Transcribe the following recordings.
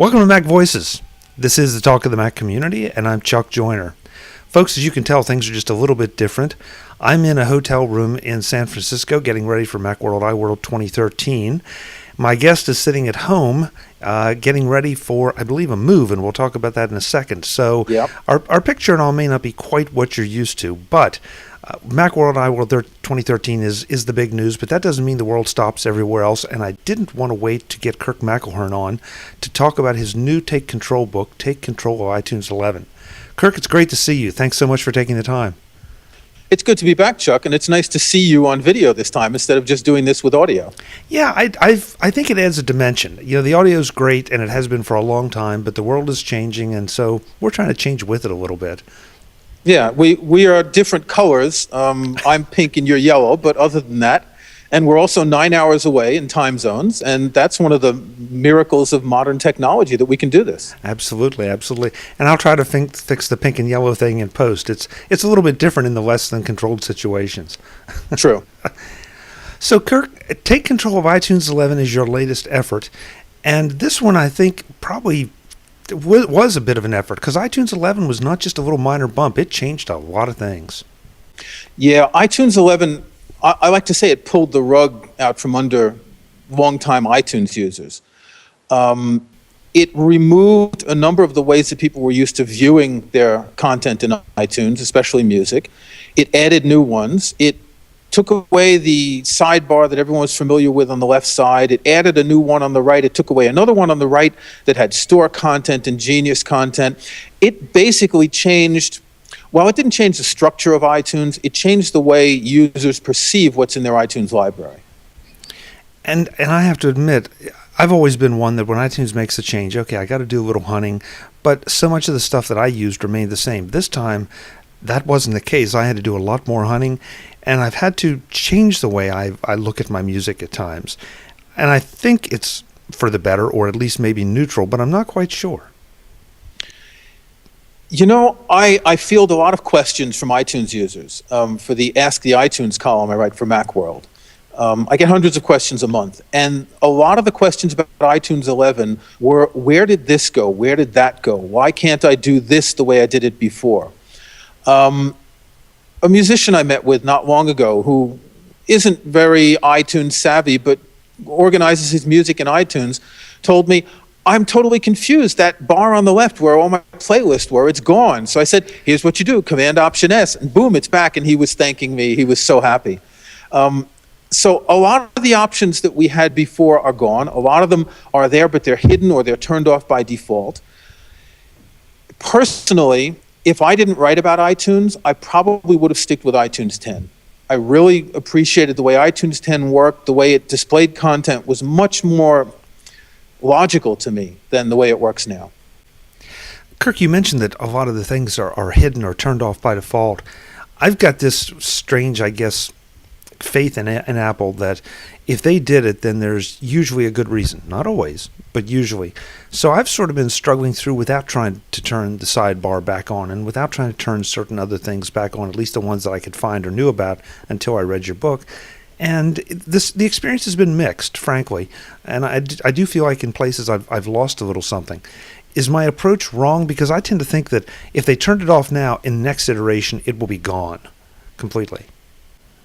Welcome to Mac Voices. This is the talk of the Mac community, and I'm Chuck Joyner. Folks, as you can tell, things are just a little bit different. I'm in a hotel room in San Francisco getting ready for Macworld iWorld 2013. My guest is sitting at home getting ready for, I believe, a move, and we'll talk about that in a second. So our picture and all may not be quite what you're used to, but Macworld iWorld 2013 is the big news, but that doesn't mean the world stops everywhere else, and I didn't want to wait to get Kirk McElhearn on to talk about his new Take Control book, Take Control of iTunes 11. Kirk, it's great to see you. Thanks so much for taking the time. It's good to be back, Chuck, and it's nice to see you on video this time instead of just doing this with audio. Yeah, I think it adds a dimension. You know, the audio is great, and it has been for a long time, but the world is changing, and so we're trying to change with it a little bit. Yeah, we are different colors. I'm pink and you're yellow, but other than that, and we're also 9 hours away in time zones, and that's one of the miracles of modern technology that we can do this. Absolutely, absolutely. And I'll try to fix the pink and yellow thing in post. It's a little bit different in the less than controlled situations. True. So, Kirk, Take Control of iTunes 11 is your latest effort, and this one I think probably was a bit of an effort, because iTunes 11 was not just a little minor bump. It changed a lot of things. Yeah, iTunes 11, I like to say it pulled the rug out from under longtime iTunes users. It removed a number of the ways that people were used to viewing their content in iTunes, especially music. It added new ones. It took away the sidebar that everyone was familiar with on the left side. It added a new one on the right. It took away another one on the right that had store content and Genius content. It basically changed, while it didn't change the structure of iTunes, it changed the way users perceive what's in their iTunes library. And I have to admit, I've always been one that when iTunes makes a change, okay, I got to do a little hunting, but so much of the stuff that I used remained the same. This time, that wasn't the case. I had to do a lot more hunting, and I've had to change the way I look at my music at times. And I think it's for the better, or at least maybe neutral, but I'm not quite sure. You know, I field a lot of questions from iTunes users for the Ask the iTunes column I write for Macworld. I get hundreds of questions a month, and a lot of the questions about iTunes 11 were, where did this go? Where did that go? Why can't I do this the way I did it before? A musician I met with not long ago who isn't very iTunes savvy but organizes his music in iTunes told me, I'm totally confused. That bar on the left where all my playlists were, it's gone. So I said, here's what you do, Command-Option-S, and boom, it's back, and he was thanking me. He was so happy. So a lot of the options that we had before are gone. A lot of them are there, but they're hidden or they're turned off by default. Personally, if I didn't write about iTunes, I probably would have stuck with iTunes 10. I really appreciated the way iTunes 10 worked. The way it displayed content was much more logical to me than the way it works now. Kirk, you mentioned that a lot of the things are hidden or turned off by default. I've got this strange, I guess, faith in Apple that if they did it, then there's usually a good reason. Not always, but usually. So I've sort of been struggling through without trying to turn the sidebar back on and without trying to turn certain other things back on, at least the ones that I could find or knew about until I read your book. And the experience has been mixed, frankly. And I do feel like in places I've lost a little something. Is my approach wrong? Because I tend to think that if they turned it off now, in the next iteration, it will be gone completely.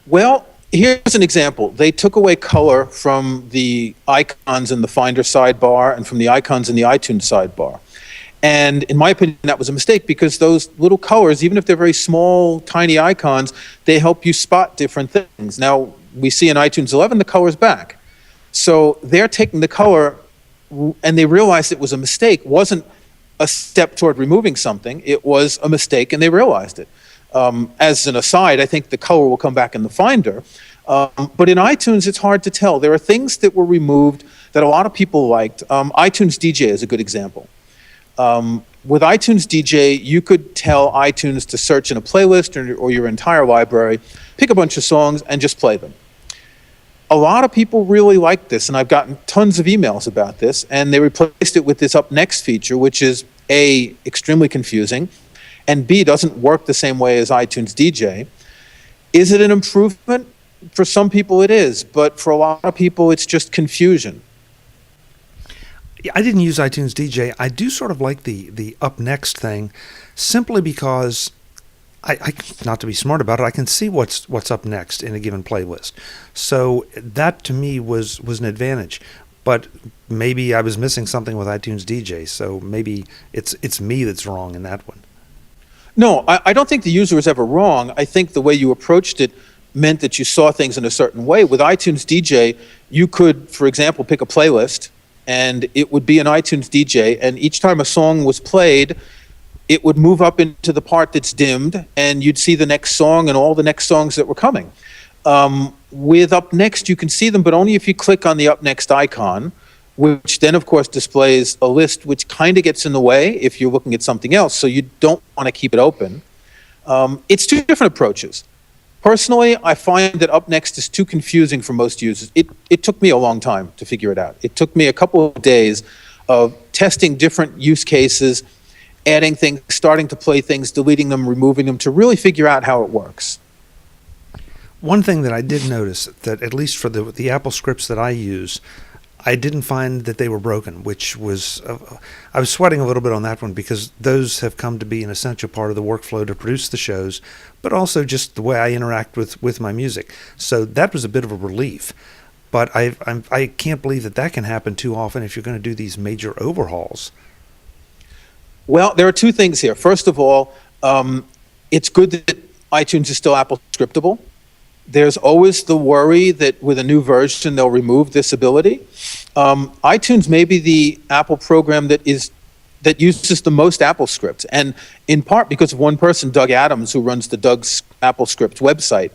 Well, here's an example. They took away color from the icons in the Finder sidebar and from the icons in the iTunes sidebar. And in my opinion, that was a mistake because those little colors, even if they're very small, tiny icons, they help you spot different things. Now, we see in iTunes 11, the color's back. So they're taking the color, and they realized it was a mistake. It wasn't a step toward removing something. It was a mistake, and they realized it. As an aside, I think the color will come back in the Finder. But in iTunes, it's hard to tell. There are things that were removed that a lot of people liked. iTunes DJ is a good example. With iTunes DJ, you could tell iTunes to search in a playlist or your entire library, pick a bunch of songs, and just play them. A lot of people really like this, and I've gotten tons of emails about this, and they replaced it with this Up Next feature, which is A, extremely confusing, and B, doesn't work the same way as iTunes DJ. Is it an improvement? For some people it is, but for a lot of people it's just confusion. Yeah, I didn't use iTunes DJ. I do sort of like the up next thing, simply because I not to be smart about it, I can see what's up next in a given playlist. So that to me was an advantage. But maybe I was missing something with iTunes DJ. So maybe it's me that's wrong in that one. No, I don't think the user was ever wrong. I think the way you approached it meant that you saw things in a certain way. With iTunes DJ, you could, for example, pick a playlist, and it would be an iTunes DJ, and each time a song was played, it would move up into the part that's dimmed, and you'd see the next song and all the next songs that were coming. With Up Next, you can see them, but only if you click on the Up Next icon, which then, of course, displays a list which kind of gets in the way if you're looking at something else, so you don't want to keep it open. It's two different approaches. Personally, I find that Up Next is too confusing for most users. It took me a long time to figure it out. It took me a couple of days of testing different use cases, adding things, starting to play things, deleting them, removing them, to really figure out how it works. One thing that I did notice, that at least for the Apple scripts that I use, I didn't find that they were broken, which was, I was sweating a little bit on that one, because those have come to be an essential part of the workflow to produce the shows, but also just the way I interact with my music. So that was a bit of a relief. But I can't believe that can happen too often if you're going to do these major overhauls. Well, there are two things here. First of all, it's good that iTunes is still Apple scriptable. There's always the worry that with a new version they'll remove this ability. iTunes may be the Apple program that uses the most Apple scripts, and in part because of one person, Doug Adams, who runs the Doug's Apple Scripts website.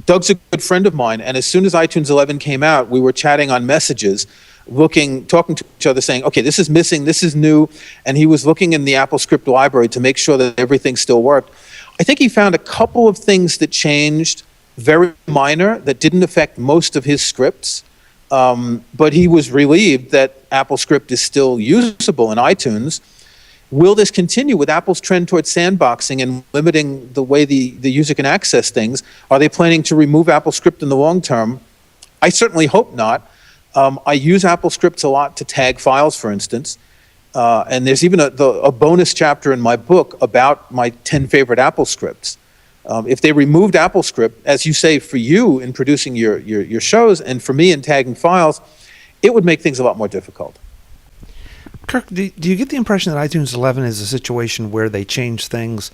Doug's a good friend of mine, and as soon as iTunes 11 came out, we were chatting on messages, talking to each other, saying, okay, this is missing, this is new, and he was looking in the Apple script library to make sure that everything still worked. I think he found a couple of things that changed, very minor, that didn't affect most of his scripts, but he was relieved that Apple Script is still usable in iTunes. Will this continue with Apple's trend towards sandboxing and limiting the way the user can access things? Are they planning to remove Apple Script in the long term? I certainly hope not. I use Apple Scripts a lot to tag files, for instance, and there's even a bonus chapter in my book about my 10 favorite Apple Scripts. If they removed Apple Script, as you say, for you in producing your shows, and for me in tagging files, it would make things a lot more difficult. Kirk, do you get the impression that iTunes 11 is a situation where they change things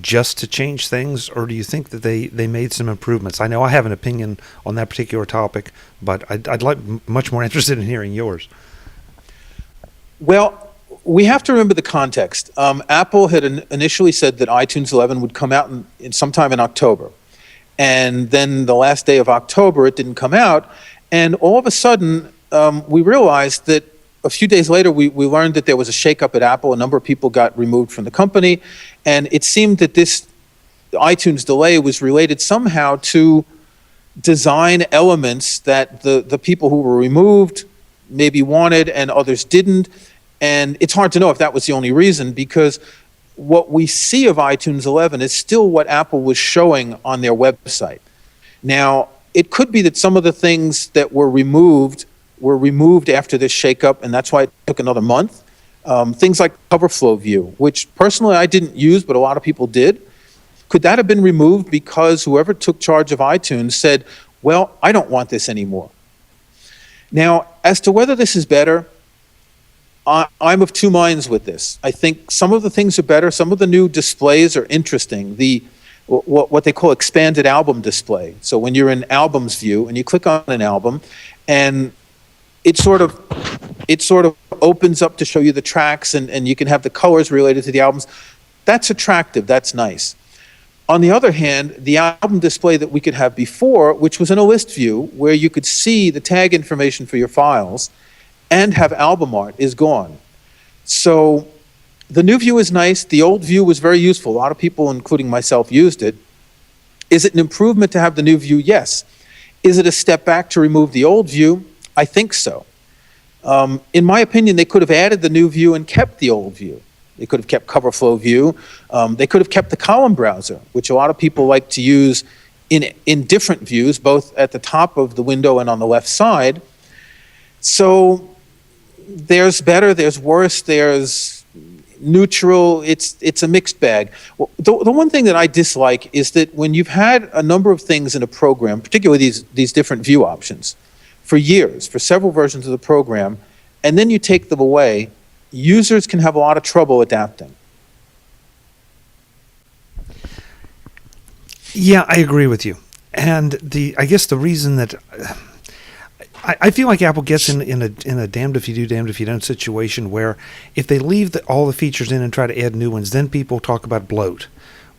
just to change things, or do you think that they made some improvements? I know I have an opinion on that particular topic, but I'd like much more interested in hearing yours. Well, we have to remember the context. Apple had initially said that iTunes 11 would come out in sometime in October. And then the last day of October, it didn't come out. And all of a sudden, we realized that a few days later, we learned that there was a shakeup at Apple. A number of people got removed from the company. And it seemed that this iTunes delay was related somehow to design elements that the people who were removed maybe wanted and others didn't. And it's hard to know if that was the only reason, because what we see of iTunes 11 is still what Apple was showing on their website. Now, it could be that some of the things that were removed after this shakeup, and that's why it took another month. Things like cover flow view, which personally I didn't use, but a lot of people did. Could that have been removed because whoever took charge of iTunes said, well, I don't want this anymore? Now, as to whether this is better, I'm of two minds with this. I think some of the things are better. Some of the new displays are interesting. What they call expanded album display. So when you're in albums view and you click on an album, and it sort of opens up to show you the tracks, and you can have the colors related to the albums. That's attractive. That's nice. On the other hand, the album display that we could have before, which was in a list view, where you could see the tag information for your files and have album art, is gone. So the new view is nice. The old view was very useful. A lot of people, including myself, used it. Is it an improvement to have the new view? Yes. Is it a step back to remove the old view? I think so. In my opinion, they could have added the new view and kept the old view. They could have kept cover flow view. They could have kept the column browser, which a lot of people like to use in different views, both at the top of the window and on the left side. So there's better, there's worse, there's neutral. It's a mixed bag. Well, the one thing that I dislike is that when you've had a number of things in a program, particularly these different view options, for years, for several versions of the program, and then you take them away, users can have a lot of trouble adapting. Yeah, I agree with you. And I guess the reason that I feel like Apple gets in a damned if you do, damned if you don't situation where if they leave all the features in and try to add new ones, then people talk about bloat,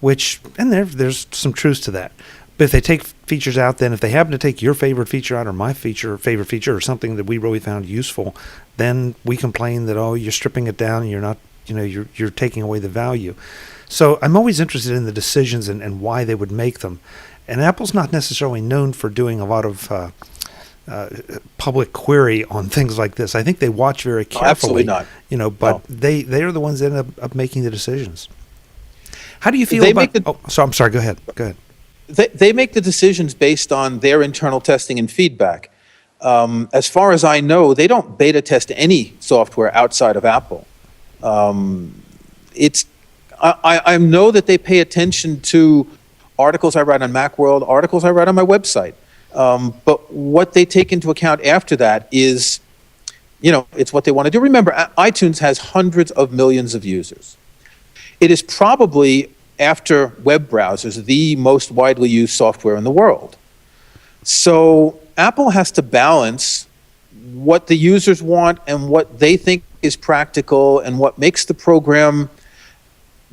and there's some truth to that. But if they take features out, then if they happen to take your favorite feature out or my favorite feature or something that we really found useful, then we complain that, oh, you're stripping it down and you're not, you're taking away the value. So I'm always interested in the decisions and why they would make them. And Apple's not necessarily known for doing a lot of public query on things like this. I think they watch very carefully. No, absolutely not. But no. they are the ones that end up making the decisions. How do you feel about? I'm sorry. Go ahead. They make the decisions based on their internal testing and feedback. As far as I know, they don't beta test any software outside of Apple. I know that they pay attention to articles I write on Macworld, articles I write on my website. But what they take into account after that is, it's what they want to do. Remember, iTunes has hundreds of millions of users. It is probably, after web browsers, the most widely used software in the world. So Apple has to balance what the users want and what they think is practical and what makes the program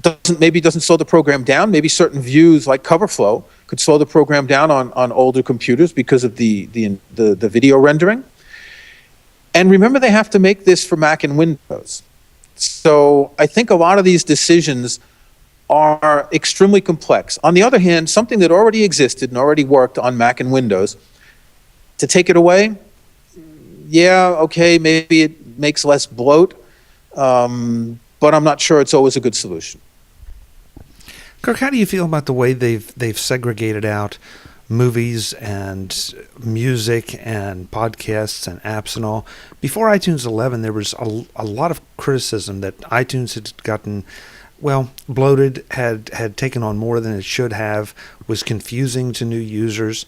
doesn't slow the program down. Maybe certain views like cover flow could slow the program down on older computers because of the video rendering. And remember, they have to make this for Mac and Windows. So I think a lot of these decisions are extremely complex. On the other hand, something that already existed and already worked on Mac and Windows, to take it away, yeah, okay, maybe it makes less bloat, but I'm not sure it's always a good solution. Kirk, how do you feel about the way they've segregated out movies and music and podcasts and apps and all? Before iTunes 11, there was a lot of criticism that iTunes had gotten, bloated, had taken on more than it should have, was confusing to new users.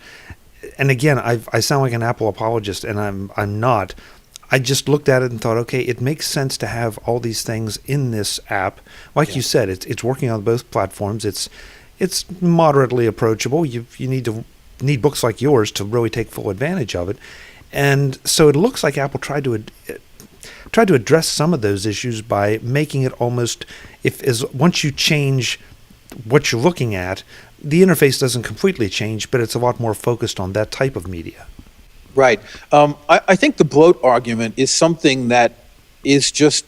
And again, I sound like an Apple apologist, and I'm not. I just looked at it and thought, okay, it makes sense to have all these things in this app. Like you said, it's working on both platforms. It's moderately approachable. You need books like yours to really take full advantage of it. And so it looks like Apple tried to address some of those issues by making it almost, once you change what you're looking at, the interface doesn't completely change, but it's a lot more focused on that type of media. Right. I think the bloat argument is something that is just,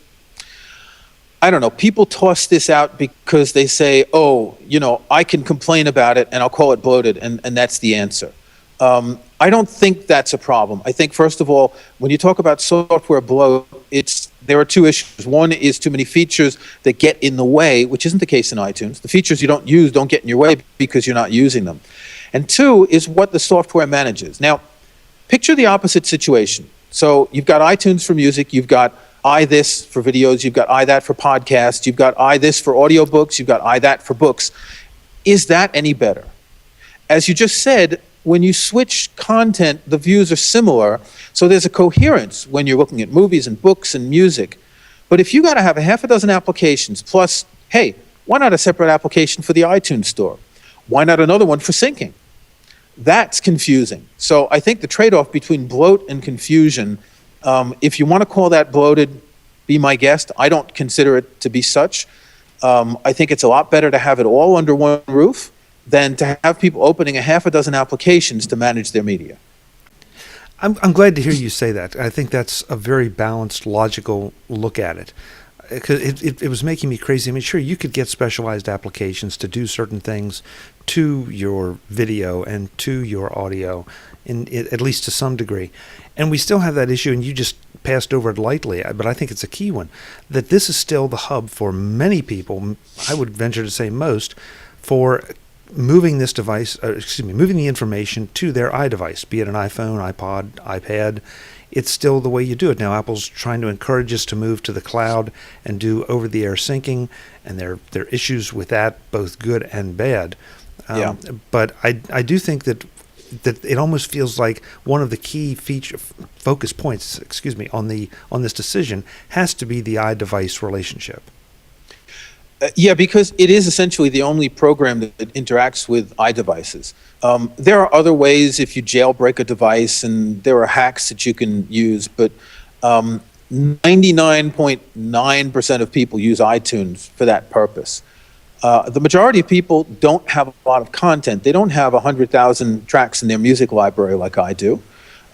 I don't know, people toss this out because they say, I can complain about it and I'll call it bloated, and that's the answer. I don't think that's a problem. I think, first of all, when you talk about software bloat, there are two issues. One is too many features that get in the way, which isn't the case in iTunes. The features you don't use don't get in your way because you're not using them. And two is what the software manages. Now, picture the opposite situation. So you've got iTunes for music, you've got iThis for videos, you've got iThat for podcasts, you've got iThis for audiobooks, you've got iThat for books. Is that any better? As you just said, when you switch content, the views are similar, so there's a coherence when you're looking at movies and books and music. But if you got to have a half a dozen applications, plus, hey, why not a separate application for the iTunes store? Why not another one for syncing? That's confusing. So I think the trade-off between bloat and confusion, if you want to call that bloated, be my guest. I don't consider it to be such. I think it's a lot better to have it all under one roof than to have people opening a half a dozen applications to manage their media. I'm glad to hear you say that. I think that's a very balanced, logical look at it. Because it was making me crazy. I mean, sure, you could get specialized applications to do certain things to your video and to your audio, at least to some degree. And we still have that issue, and you just passed over it lightly, but I think it's a key one, that this is still the hub for many people, I would venture to say most, for moving this device, moving the information to their iDevice, be it an iPhone, iPod, iPad, it's still the way you do it. Now Apple's trying to encourage us to move to the cloud and do over-the-air syncing, and there are issues with that, both good and bad. Yeah. But I do think that it almost feels like one of the key focus points, on this decision has to be the iDevice relationship. Yeah, because it is essentially the only program that interacts with iDevices. There are other ways if you jailbreak a device, and there are hacks that you can use, but 99.9% of people use iTunes for that purpose. The majority of people don't have a lot of content. They don't have 100,000 tracks in their music library like I do.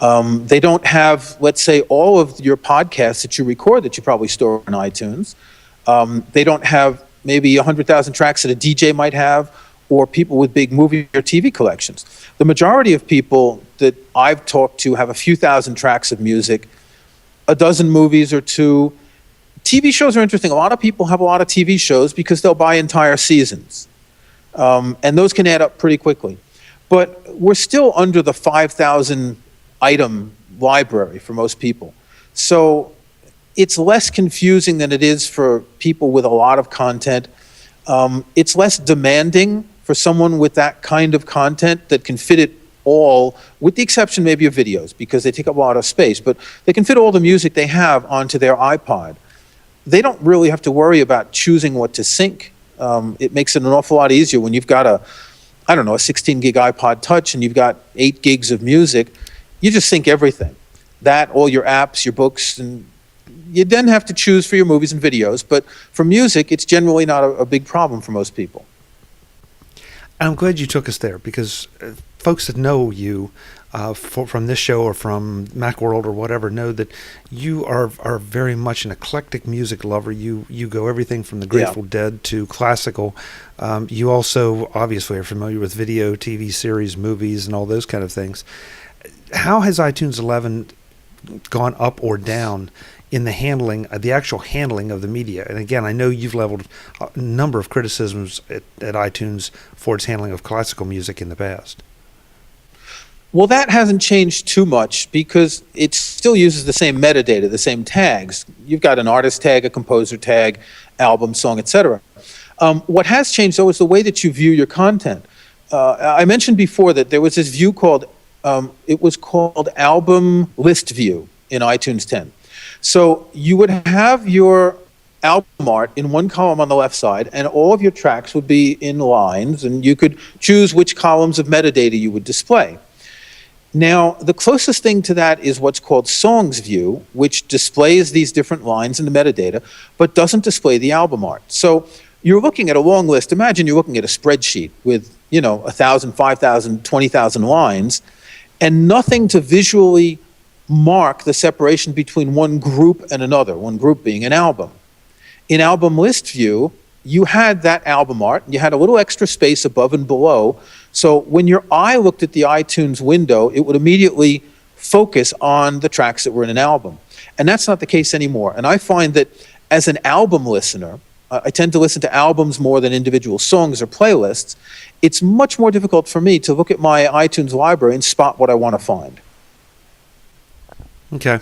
They don't have, let's say, all of your podcasts that you record that you probably store in iTunes. They don't have maybe 100,000 tracks that a DJ might have, or people with big movie or TV collections. The majority of people that I've talked to have a few thousand tracks of music, a dozen movies or two. TV shows are interesting. A lot of people have a lot of TV shows because they'll buy entire seasons. And those can add up pretty quickly. But we're still under the 5,000 item library for most people. So it's less confusing than it is for people with a lot of content. It's less demanding for someone with that kind of content that can fit it all, with the exception maybe of videos, because they take up a lot of space, but they can fit all the music they have onto their iPod. They don't really have to worry about choosing what to sync. It makes it an awful lot easier when you've got a 16 gig iPod Touch and you've got 8 gigs of music. You just sync everything. That, all your apps, your books, and you then have to choose for your movies and videos. But for music, it's generally not a big problem for most people. I'm glad you took us there, because folks that know you from this show or from Macworld or whatever know that you are very much an eclectic music lover. You go everything from the Grateful Dead to classical. You also obviously are familiar with video, TV series, movies, and all those kind of things. How has iTunes 11 gone up or down in the actual handling of the media? And again, I know you've leveled a number of criticisms at iTunes for its handling of classical music in the past. Well, that hasn't changed too much because it still uses the same metadata, the same tags. You've got an artist tag, a composer tag, album, song, etc. What has changed, though, is the way that you view your content. I mentioned before that there was this view called album list view in iTunes 10. So you would have your album art in one column on the left side, and all of your tracks would be in lines, and you could choose which columns of metadata you would display. Now, the closest thing to that is what's called Songs View, which displays these different lines in the metadata, but doesn't display the album art. So you're looking at a long list. Imagine you're looking at a spreadsheet with, 1,000, 5,000, 20,000 lines, and nothing to visually mark the separation between one group and another, one group being an album. In Album List View, you had that album art, you had a little extra space above and below, so when your eye looked at the iTunes window, it would immediately focus on the tracks that were in an album. And that's not the case anymore. And I find that as an album listener, I tend to listen to albums more than individual songs or playlists. It's much more difficult for me to look at my iTunes library and spot what I want to find. Okay.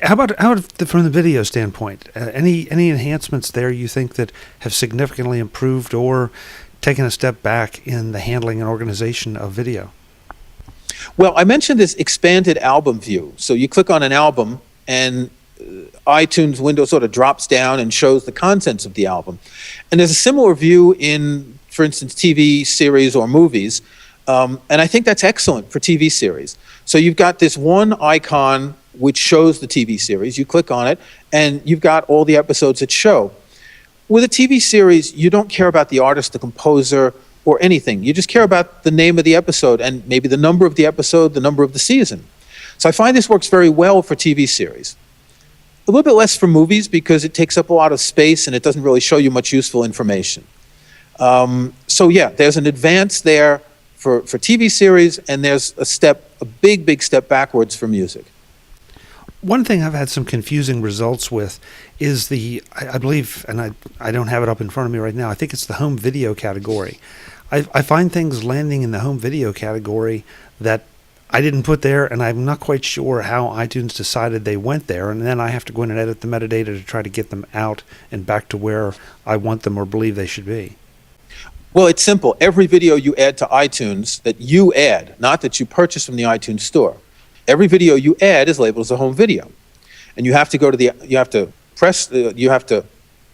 How about from the video standpoint? Any enhancements there you think that have significantly improved or taken a step back in the handling and organization of video? Well, I mentioned this expanded album view. So you click on an album and iTunes window sort of drops down and shows the contents of the album. And there's a similar view in, for instance, TV series or movies. And I think that's excellent for TV series. So you've got this one icon which shows the TV series. You click on it, and you've got all the episodes that show. With a TV series, you don't care about the artist, the composer, or anything. You just care about the name of the episode and maybe the number of the episode, the number of the season. So I find this works very well for TV series. A little bit less for movies because it takes up a lot of space and it doesn't really show you much useful information. So yeah, there's an advance there for TV series, and there's a big step backwards for music. One thing I've had some confusing results with is I believe, and I don't have it up in front of me right now, I think it's the home video category. I find things landing in the home video category that I didn't put there, and I'm not quite sure how iTunes decided they went there, and then I have to go in and edit the metadata to try to get them out and back to where I want them or believe they should be. Well, it's simple. Every video you add to iTunes that you add, not that you purchase from the iTunes store, every video you add is labeled as a home video. And you have to go to the, you have to press, you have to,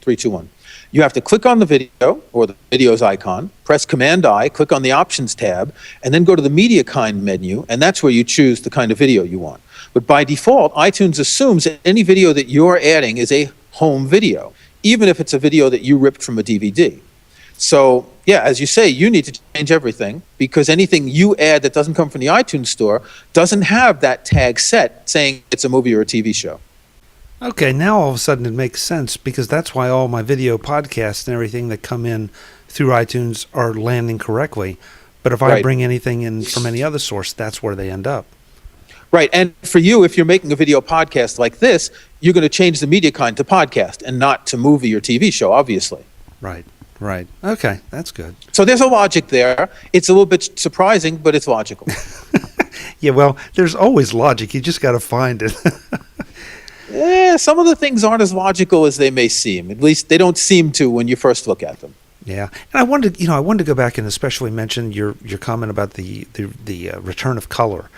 3, 2, 1. You have to click on the video, or the videos icon, press Command-I, click on the Options tab, and then go to the Media Kind menu, and that's where you choose the kind of video you want. But by default, iTunes assumes that any video that you're adding is a home video, even if it's a video that you ripped from a DVD. So, yeah, as you say, you need to change everything, because anything you add that doesn't come from the iTunes store doesn't have that tag set saying it's a movie or a TV show. Okay, now all of a sudden it makes sense, because that's why all my video podcasts and everything that come in through iTunes are landing correctly. But if I bring anything in from any other source, that's where they end up. Right, and for you, if you're making a video podcast like this, you're going to change the media kind to podcast and not to movie or TV show, obviously. Right. Right. Okay, that's good. So there's a logic there. It's a little bit surprising, but it's logical. Yeah, well, there's always logic. You just got to find it. Yeah, some of the things aren't as logical as they may seem. At least they don't seem to when you first look at them. Yeah, and I wanted to go back and especially mention your comment about the return of color.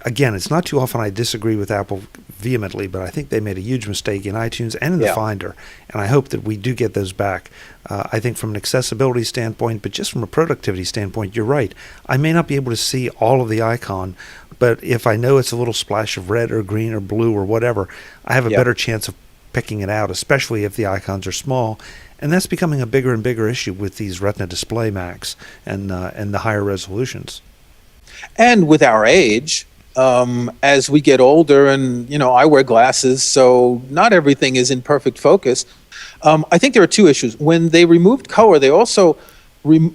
Again, it's not too often I disagree with Apple vehemently, but I think they made a huge mistake in iTunes and in the Finder, and I hope that we do get those back. I think from an accessibility standpoint, but just from a productivity standpoint, you're right. I may not be able to see all of the icon, but if I know it's a little splash of red or green or blue or whatever, I have a better chance of picking it out, especially if the icons are small. And that's becoming a bigger and bigger issue with these Retina display Macs and the higher resolutions. And with our age, as we get older, and I wear glasses, so not everything is in perfect focus. I think there are two issues. When they removed color, they also I'm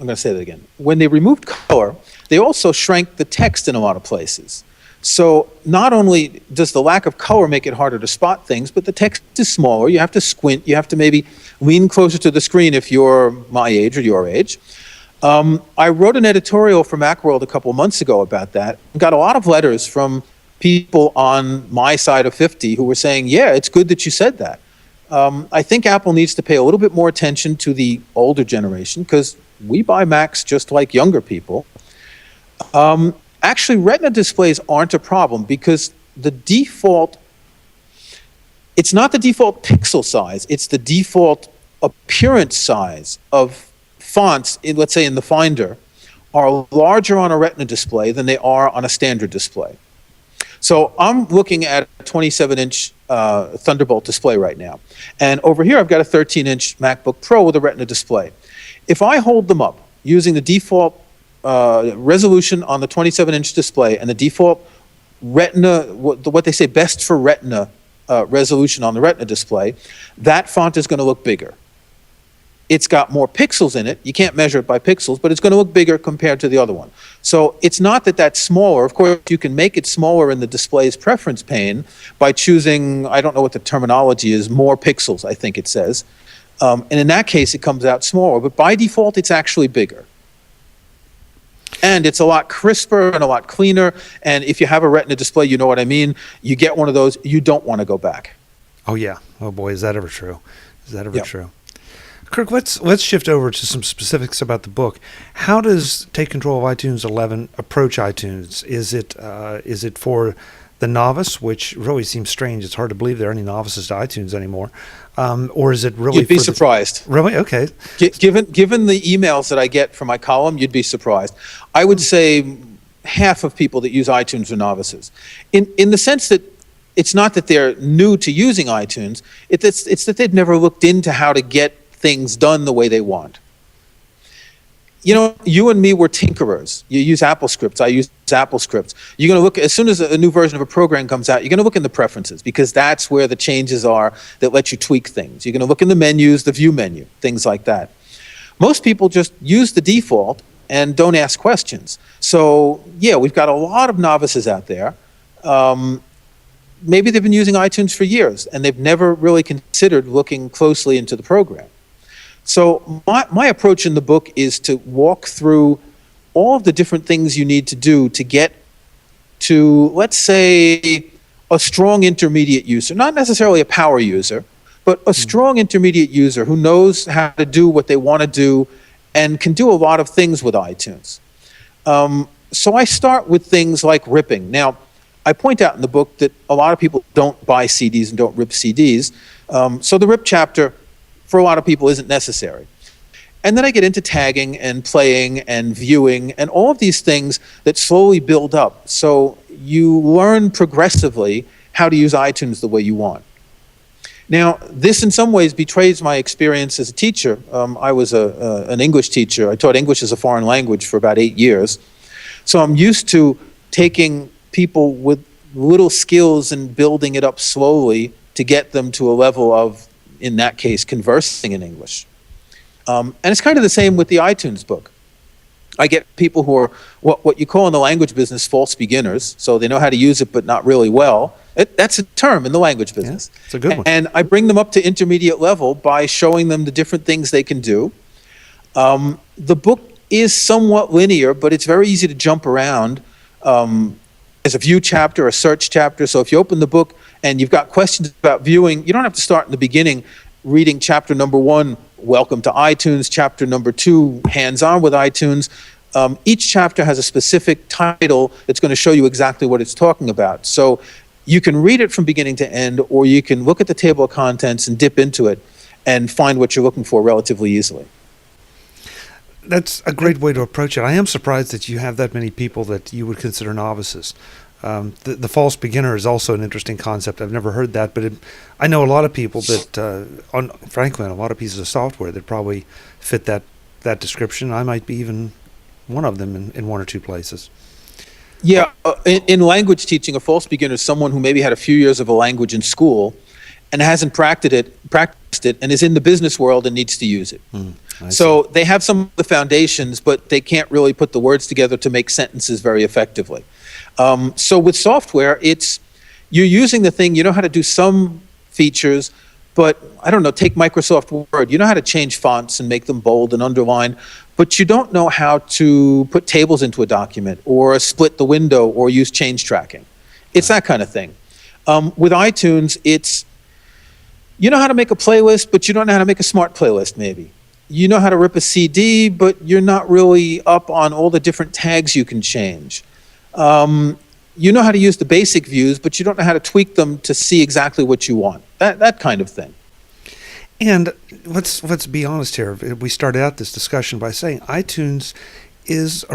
going to say that again. When they removed color, they also shrank the text in a lot of places. So not only does the lack of color make it harder to spot things, but the text is smaller. You have to squint. You have to maybe lean closer to the screen if you're my age or your age. I wrote an editorial for Macworld a couple months ago about that. Got a lot of letters from people on my side of 50 who were saying, yeah, it's good that you said that. I think Apple needs to pay a little bit more attention to the older generation, because we buy Macs just like younger people. Actually, Retina displays aren't a problem, because the default, it's not the default pixel size, it's the default appearance size of fonts, let's say in the Finder, are larger on a Retina display than they are on a standard display. So I'm looking at a 27-inch Thunderbolt display right now. And over here I've got a 13-inch MacBook Pro with a Retina display. If I hold them up using the default resolution on the 27-inch display and the default Retina, what they say best for Retina resolution on the Retina display, that font is going to look bigger. It's got more pixels in it. You can't measure it by pixels, but it's going to look bigger compared to the other one. So it's not that that's smaller. Of course, you can make it smaller in the display's preference pane by choosing, I don't know what the terminology is, more pixels, I think it says. And in that case, it comes out smaller. But by default, it's actually bigger. And it's a lot crisper and a lot cleaner. And if you have a Retina display, you know what I mean. You get one of those, you don't want to go back. Oh, yeah. Oh, boy, is that ever true. Is that ever true? Kirk, let's shift over to some specifics about the book. How does Take Control of iTunes 11 approach iTunes? Is it for the novice, which really seems strange? It's hard to believe there are any novices to iTunes anymore. Or is it really? You'd be surprised. Really? Okay. Given the emails that I get from my column, you'd be surprised. I would say half of people that use iTunes are novices, in the sense that it's not that they're new to using iTunes. It's that they've never looked into how to get things done the way they want. You and me were tinkerers. You use Apple scripts. I use Apple scripts. You're going to look, as soon as a new version of a program comes out, you're going to look in the preferences, because that's where the changes are that let you tweak things. You're going to look in the menus, the view menu, things like that. Most people just use the default and don't ask questions. So, yeah, we've got a lot of novices out there. Maybe they've been using iTunes for years, and they've never really considered looking closely into the program. So my approach in the book is to walk through all of the different things you need to do to get to, let's say, a strong intermediate user, not necessarily a power user, but a strong intermediate user who knows how to do what they want to do and can do a lot of things with iTunes. So I start with things like ripping. Now, I point out in the book that a lot of people don't buy CDs and don't rip CDs, so the rip chapter for a lot of people isn't necessary. And then I get into tagging and playing and viewing and all of these things that slowly build up. So you learn progressively how to use iTunes the way you want. Now, this in some ways betrays my experience as a teacher. I was an English teacher. I taught English as a foreign language for about 8 years. So I'm used to taking people with little skills and building it up slowly to get them to a level of, in that case, conversing in English. And it's kind of the same with the iTunes book. I get people who are what you call in the language business false beginners, so they know how to use it but not really well. That's a term in the language business. Yeah, it's a good one. And I bring them up to intermediate level by showing them the different things they can do. The book is somewhat linear, but it's very easy to jump around. There's a view chapter, a search chapter, so if you open the book and you've got questions about viewing, you don't have to start in the beginning reading chapter number 1, Welcome to iTunes, chapter number 2, Hands-on with iTunes. Each chapter has a specific title that's going to show you exactly what it's talking about. So you can read it from beginning to end, or you can look at the table of contents and dip into it and find what you're looking for relatively easily. That's a great way to approach it. I am surprised that you have that many people that you would consider novices. The false beginner is also an interesting concept. I've never heard that, but I know a lot of people that, frankly, on a lot of pieces of software that probably fit that description. I might be even one of them in one or two places. Yeah, in language teaching, a false beginner is someone who maybe had a few years of a language in school and hasn't practiced it and is in the business world and needs to use it. So they have some of the foundations, but they can't really put the words together to make sentences very effectively. So with software, you're using the thing, you know how to do some features, but I don't know, take Microsoft Word, you know how to change fonts and make them bold and underline, but you don't know how to put tables into a document or split the window or use change tracking. It's that kind of thing. With iTunes, you know how to make a playlist, but you don't know how to make a smart playlist maybe. You know how to rip a CD, but you're not really up on all the different tags you can change. You know how to use the basic views, but you don't know how to tweak them to see exactly what you want. That kind of thing. And let's be honest here. We started out this discussion by saying iTunes is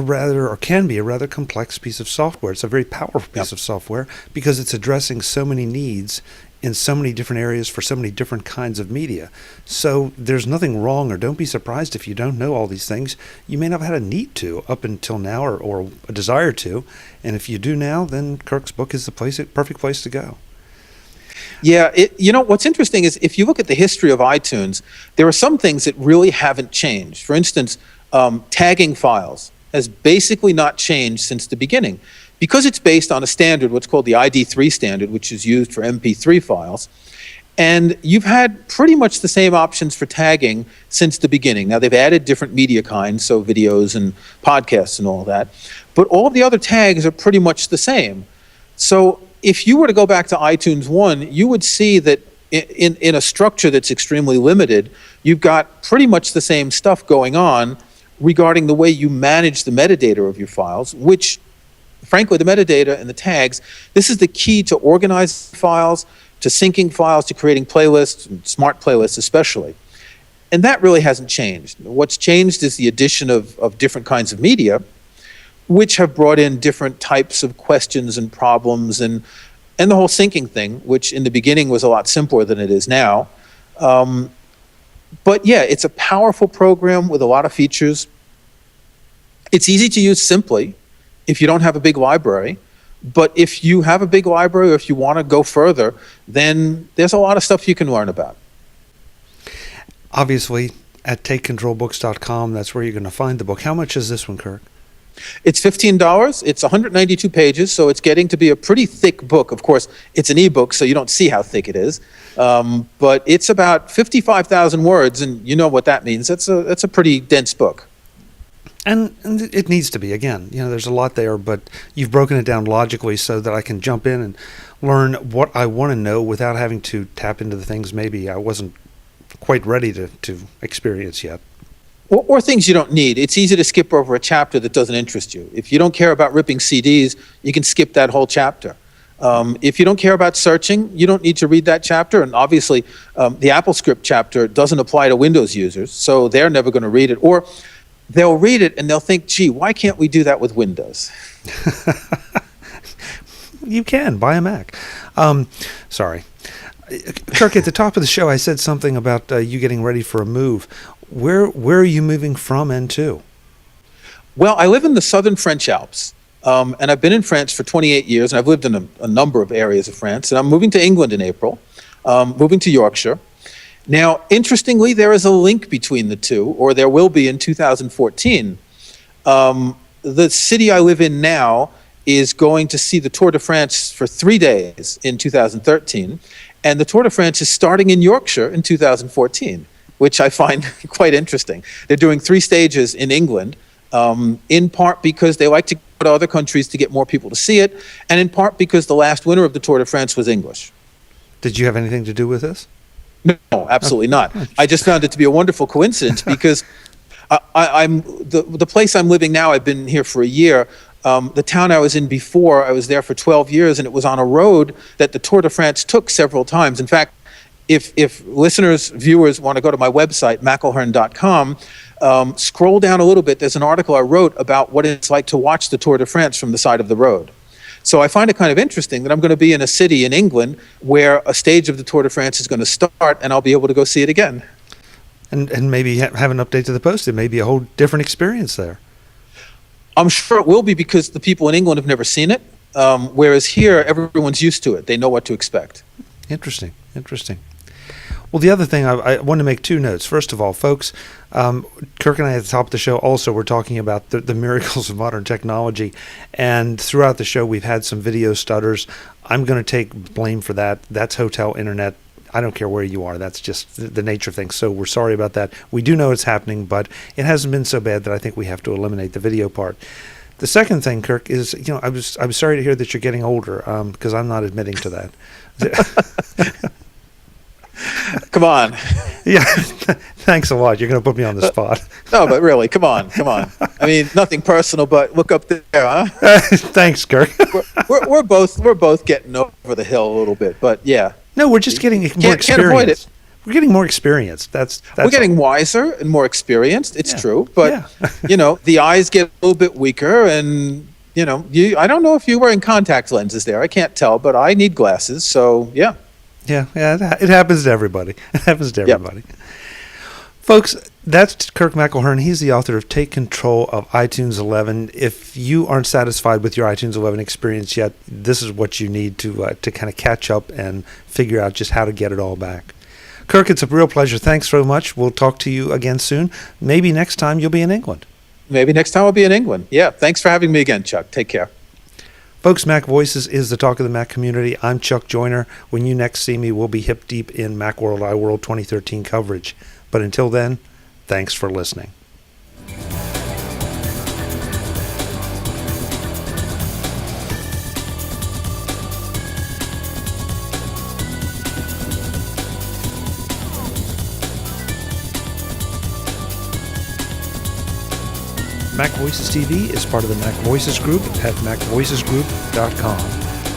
can be a rather complex piece of software. It's a very powerful piece of software because it's addressing so many needs in so many different areas for so many different kinds of media. So there's nothing wrong, or don't be surprised if you don't know all these things. You may not have had a need to up until now or a desire to. And if you do now, then Kirk's book is the perfect place to go. Yeah, what's interesting is if you look at the history of iTunes, there are some things that really haven't changed. For instance, tagging files has basically not changed since the beginning. Because it's based on a standard, what's called the ID3 standard, which is used for MP3 files, and you've had pretty much the same options for tagging since the beginning. Now, they've added different media kinds, so videos and podcasts and all that, but all of the other tags are pretty much the same. So if you were to go back to iTunes 1, you would see that in a structure that's extremely limited, you've got pretty much the same stuff going on regarding the way you manage the metadata of your files, which frankly, the metadata and the tags, this is the key to organizing files, to syncing files, to creating playlists, and smart playlists especially. And that really hasn't changed. What's changed is the addition of different kinds of media, which have brought in different types of questions and problems, and the whole syncing thing, which in the beginning was a lot simpler than it is now. But yeah, it's a powerful program with a lot of features. It's easy to use simply if you don't have a big library, but if you have a big library or if you want to go further, then there's a lot of stuff you can learn about. Obviously, at takecontrolbooks.com, that's where you're going to find the book. How much is this one, Kirk? It's $15. It's 192 pages, so it's getting to be a pretty thick book. Of course, it's an ebook, so you don't see how thick it is. But it's about 55,000 words, and you know what that means. That's a pretty dense book. And it needs to be. Again, there's a lot there, but you've broken it down logically so that I can jump in and learn what I want to know without having to tap into the things maybe I wasn't quite ready to experience yet. Or things you don't need. It's easy to skip over a chapter that doesn't interest you. If you don't care about ripping CDs, you can skip that whole chapter. If you don't care about searching, you don't need to read that chapter. And obviously, the AppleScript chapter doesn't apply to Windows users, so they're never going to read it. Or they'll read it and they'll think, gee, why can't we do that with Windows? You can. Buy a Mac. Sorry. Kirk, at the top of the show, I said something about you getting ready for a move. Where are you moving from and to? Well, I live in the southern French Alps. And I've been in France for 28 years, and I've lived in a number of areas of France. And I'm moving to England in April, moving to Yorkshire. Now, interestingly, there is a link between the two, or there will be in 2014. The city I live in now is going to see the Tour de France for 3 days in 2013. And the Tour de France is starting in Yorkshire in 2014, which I find quite interesting. They're doing 3 stages in England, in part because they like to go to other countries to get more people to see it, and in part because the last winner of the Tour de France was English. Did you have anything to do with this? No, absolutely not. I just found it to be a wonderful coincidence because I'm the place I'm living now, I've been here for a year. The town I was in before, I was there for 12 years, and it was on a road that the Tour de France took several times. In fact, if listeners, viewers want to go to my website, McElhearn.com, scroll down a little bit, there's an article I wrote about what it's like to watch the Tour de France from the side of the road. So I find it kind of interesting that I'm going to be in a city in England where a stage of the Tour de France is going to start, and I'll be able to go see it again. And maybe have an update to the post. It may be a whole different experience there. I'm sure it will be because the people in England have never seen it, whereas here everyone's used to it. They know what to expect. Interesting. Well, the other thing, I want to make 2 notes. First of all, folks, Kirk and I at the top of the show also were talking about the miracles of modern technology. And throughout the show, we've had some video stutters. I'm going to take blame for that. That's hotel internet. I don't care where you are. That's just the nature of things. So we're sorry about that. We do know it's happening, but it hasn't been so bad that I think we have to eliminate the video part. The second thing, Kirk, is, I was sorry to hear that you're getting older, because I'm not admitting to that. Come on. Yeah, thanks a lot. You're going to put me on the spot. No, but really, come on. I mean, nothing personal, but look up there, huh? Thanks, Kirk. we're both getting over the hill a little bit, but yeah. No, we're just getting more experience. Can't avoid it. We're getting more experience. That's we're getting wiser and more experienced. It's true, but the eyes get a little bit weaker, and I don't know if you're wearing contact lenses there. I can't tell, but I need glasses, so yeah. Yeah, it happens to everybody. Yep. Folks, that's Kirk McElhearn. He's the author of Take Control of iTunes 11. If you aren't satisfied with your iTunes 11 experience yet, this is what you need to kind of catch up and figure out just how to get it all back. Kirk, it's a real pleasure. Thanks so much. We'll talk to you again soon. Maybe next time you'll be in England. Maybe next time I'll be in England. Yeah, thanks for having me again, Chuck. Take care. Folks, Mac Voices is the talk of the Mac community. I'm Chuck Joyner. When you next see me, we'll be hip deep in Macworld iWorld 2013 coverage. But until then, thanks for listening. Mac Voices TV is part of the Mac Voices Group at MacVoicesGroup.com.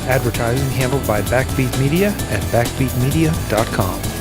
Advertising handled by Backbeat Media at BackbeatMedia.com.